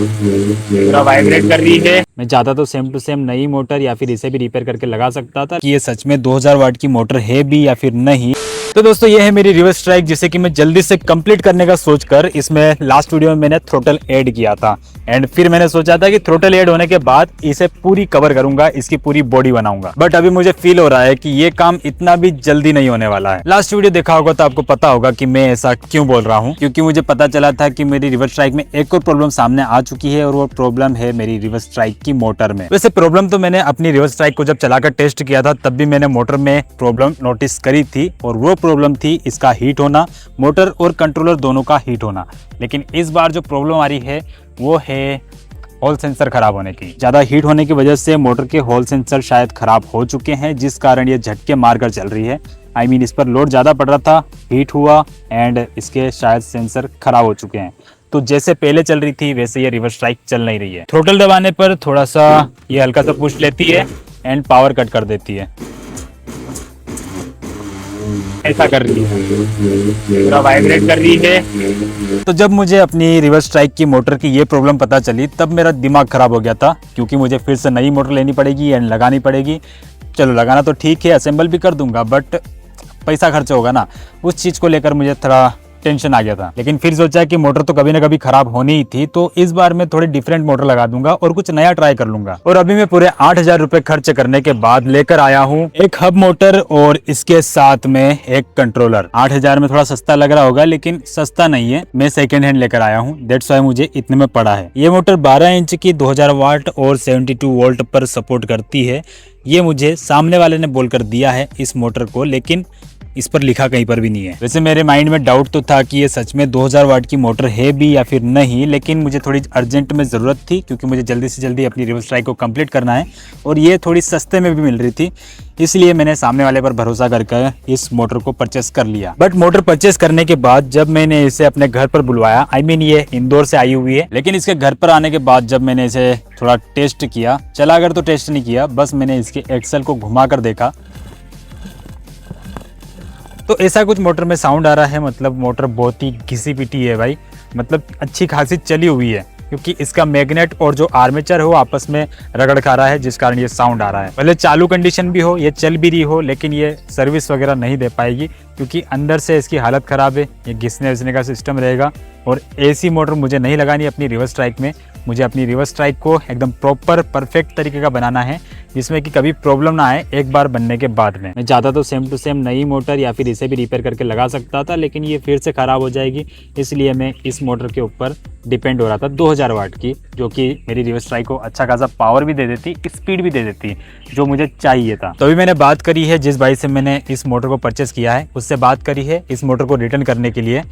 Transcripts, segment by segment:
पूरा वाइब्रेट कर रही है। मैं चाहता तो सेम टू सेम नई मोटर या फिर इसे भी रिपेयर करके लगा सकता था कि ये सच में 2000 वाट की मोटर है भी या फिर नहीं। तो दोस्तों ये है मेरी रिवर्स स्ट्राइक, जिसे कि मैं जल्दी से कंप्लीट करने का सोचकर इसमें लास्ट वीडियो में मैंने थ्रोटल ऐड किया था। एंड फिर मैंने सोचा था कि थ्रोटल ऐड होने के बाद इसे पूरी कवर करूंगा, इसकी पूरी बॉडी बनाऊंगा। बट अभी मुझे फील हो रहा है कि ये काम इतना भी जल्दी नहीं होने वाला है। लास्ट वीडियो देखा होगा तो आपको पता होगा कि मैं ऐसा क्यों बोल रहा हूँ, क्योंकि मुझे पता चला था कि मेरी रिवर्स स्ट्राइक में एक और प्रॉब्लम सामने आ चुकी है, और वो प्रॉब्लम है मेरी रिवर्स स्ट्राइक की मोटर में। वैसे प्रॉब्लम तो मैंने अपनी रिवर्स स्ट्राइक को जब चलाकर टेस्ट किया था तब भी मैंने मोटर में प्रॉब्लम नोटिस करी थी, और वो प्रॉब्लम थी इसका हीट होना, मोटर और कंट्रोलर दोनों का हीट होना। लेकिन इस बार जो प्रॉब्लम आ रही है वो है हॉल सेंसर खराब होने की। ज्यादा हीट होने की वजह से मोटर के हॉल सेंसर शायद खराब हो चुके हैं, जिस कारण ये झटके मारकर चल रही है। I mean, इस पर लोड ज्यादा पड़ रहा था, हीट हुआ एंड इसके शायद सेंसर खराब हो चुके हैं। तो जैसे पहले चल रही थी वैसे ये रिवर्स स्ट्राइक चल नहीं रही है। थ्रोटल दबाने पर थोड़ा सा ये हल्का सा पुश लेती है एंड पावर कट कर देती है, ऐसा कर रही है, पूरा वाइब्रेट कर रही है। तो जब मुझे अपनी रिवर्स स्ट्राइक की मोटर की ये प्रॉब्लम पता चली तब मेरा दिमाग खराब हो गया था, क्योंकि मुझे फिर से नई मोटर लेनी पड़ेगी एंड लगानी पड़ेगी। चलो लगाना तो ठीक है, असेंबल भी कर दूंगा, बट पैसा खर्च होगा ना, उस चीज़ को लेकर मुझे थोड़ा टेंशन आ गया था। लेकिन फिर सोचा कि मोटर तो कभी ना कभी खराब होनी ही थी, तो इस बार मैं थोड़ी डिफरेंट मोटर लगा दूंगा और कुछ नया ट्राई कर लूंगा। और अभी मैं पूरे 8000 रुपए खर्च करने के बाद लेकर आया हूँ एक हब मोटर और इसके साथ में एक कंट्रोलर। 8000 में थोड़ा सस्ता लग रहा होगा, लेकिन सस्ता नहीं है, मैं सेकेंड हैंड लेकर आया हूँ, दैट्स व्हाई मुझे इतने में पड़ा है। ये मोटर 12 इंच की 2000 वाट और 72 वोल्ट पर सपोर्ट करती है। ये मुझे सामने वाले ने बोलकर दिया है इस मोटर को, लेकिन इस पर लिखा कहीं पर भी नहीं है। वैसे मेरे माइंड में डाउट तो था कि ये सच में 2000 वाट की मोटर है भी या फिर नहीं, लेकिन मुझे थोड़ी अर्जेंट में ज़रूरत थी, क्योंकि मुझे जल्दी से जल्दी अपनी रिवर्स स्ट्राइक को कंप्लीट करना है, और ये थोड़ी सस्ते में भी मिल रही थी, इसलिए मैंने सामने वाले पर भरोसा करके इस मोटर को परचेस कर लिया। बट मोटर परचेस करने के बाद जब मैंने इसे अपने घर पर बुलवाया, I mean ये इंदौर से आई हुई है, लेकिन इसके घर पर आने के बाद जब मैंने इसे थोड़ा टेस्ट किया, चलाकर तो टेस्ट नहीं किया, बस मैंने इसके एक्सल को घुमा कर देखा, तो ऐसा कुछ मोटर में साउंड आ रहा है। मतलब मोटर बहुत ही घिसी पिटी है भाई, मतलब अच्छी खासी चली हुई है, क्योंकि इसका मैग्नेट और जो आर्मेचर है वो आपस में रगड़ खा रहा है, जिस कारण ये साउंड आ रहा है। भले चालू कंडीशन भी हो, ये चल भी रही हो, लेकिन ये सर्विस वगैरह नहीं दे पाएगी, क्योंकि अंदर से इसकी हालत ख़राब है। ये घिसने विसने का सिस्टम रहेगा। और ऐसी मोटर मुझे नहीं लगानी अपनी रिवर्स स्ट्राइक में। मुझे अपनी रिवर्स स्ट्राइक को एकदम प्रॉपर परफेक्ट तरीके का बनाना है, जिसमें कि कभी प्रॉब्लम ना आए एक बार बनने के बाद में। मैं चाहता तो सेम टू सेम नई मोटर या फिर इसे भी रिपेयर करके लगा सकता था, लेकिन ये फिर से ख़राब हो जाएगी, इसलिए मैं इस मोटर के ऊपर डिपेंड हो रहा था 2000 वाट की, जो कि मेरी रिवर्स स्ट्राइक को अच्छा खासा पावर भी दे देती, स्पीड भी दे देती, जो मुझे चाहिए था। तो अभी मैंने बात करी है जिस भाई से मैंने इस मोटर को परचेस किया है, उससे बात करी है इस मोटर को रिटर्न करने के लिए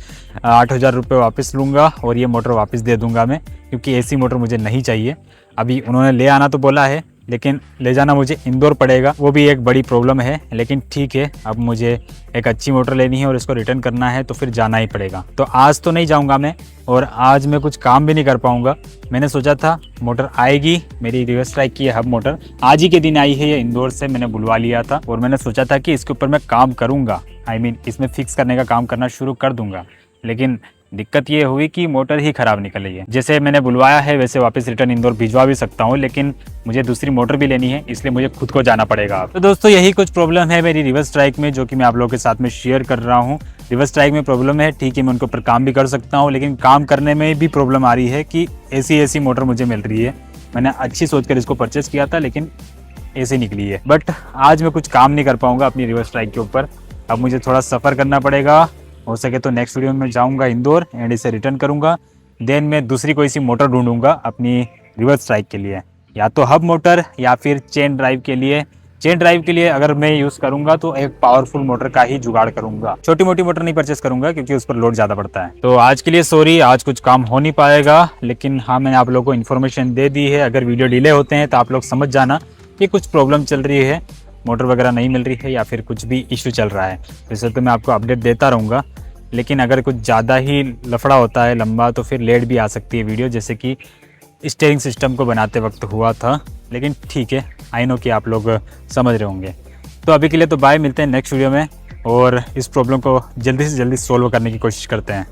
8000 रुपये वापस लूँगा और ये मोटर वापस दे दूँगा मैं, क्योंकि ऐसी मोटर मुझे नहीं चाहिए। अभी उन्होंने ले आना तो बोला है, लेकिन ले जाना मुझे इंदौर पड़ेगा, वो भी एक बड़ी प्रॉब्लम है, लेकिन ठीक है, अब मुझे एक अच्छी मोटर लेनी है और इसको रिटर्न करना है, तो फिर जाना ही पड़ेगा। तो आज तो नहीं जाऊंगा मैं, और आज मैं कुछ काम भी नहीं कर पाऊंगा। मैंने सोचा था मोटर आएगी, मेरी रिवर्स स्ट्राइक की हब मोटर आज ही के दिन आई है, ये इंदौर से मैंने बुलवा लिया था, और मैंने सोचा था कि इसके ऊपर मैं काम करूँगा, I mean इसमें फिक्स करने का काम करना शुरू कर दूंगा। लेकिन दिक्कत ये हुई कि मोटर ही खराब निकल रही है। जैसे मैंने बुलवाया है वैसे वापस रिटर्न इंदौर भिजवा भी सकता हूँ, लेकिन मुझे दूसरी मोटर भी लेनी है, इसलिए मुझे खुद को जाना पड़ेगा। तो दोस्तों यही कुछ प्रॉब्लम है मेरी रिवर्स स्ट्राइक में, जो कि मैं आप लोगों के साथ में शेयर कर रहा हूँ। रिवर्स स्ट्राइक में प्रॉब्लम है, ठीक है, मैं उनके ऊपर काम भी कर सकता हूँ, लेकिन काम करने में भी प्रॉब्लम आ रही है कि ऐसी मोटर मुझे मिल रही है। मैंने अच्छी सोचकर इसको परचेस किया था, लेकिन ऐसी निकली है। बट आज मैं कुछ काम नहीं कर पाऊंगा अपनी रिवर्स स्ट्राइक के ऊपर। अब मुझे थोड़ा सफ़र करना पड़ेगा, हो सके तो नेक्स्ट वीडियो में जाऊंगा इंदौर एंड इसे रिटर्न करूंगा। देन मैं दूसरी कोई सी मोटर ढूंढूंगा अपनी रिवर्स स्ट्राइक के लिए, या तो हब मोटर या फिर चेन ड्राइव के लिए। चेन ड्राइव के लिए अगर मैं यूज़ करूंगा तो एक पावरफुल मोटर का ही जुगाड़ करूंगा, छोटी मोटी मोटर नहीं परचेस करूंगा, क्योंकि उस पर लोड ज़्यादा पड़ता है। तो आज के लिए सॉरी, आज कुछ काम हो नहीं पाएगा, लेकिन हाँ मैंने आप लोगों को इन्फॉर्मेशन दे दी है। अगर वीडियो डिले होते हैं तो आप लोग समझ जाना कि कुछ प्रॉब्लम चल रही है, मोटर वगैरह नहीं मिल रही है, या फिर कुछ भी इशू चल रहा है। वैसे तो मैं आपको अपडेट देता रहूँगा, लेकिन अगर कुछ ज़्यादा ही लफड़ा होता है लंबा, तो फिर लेट भी आ सकती है वीडियो, जैसे कि स्टीयरिंग सिस्टम को बनाते वक्त हुआ था। लेकिन ठीक है, आई नो कि आप लोग समझ रहे होंगे। तो अभी के लिए तो बाय, मिलते हैं नेक्स्ट वीडियो में, और इस प्रॉब्लम को जल्दी से जल्दी सोल्व करने की कोशिश करते हैं।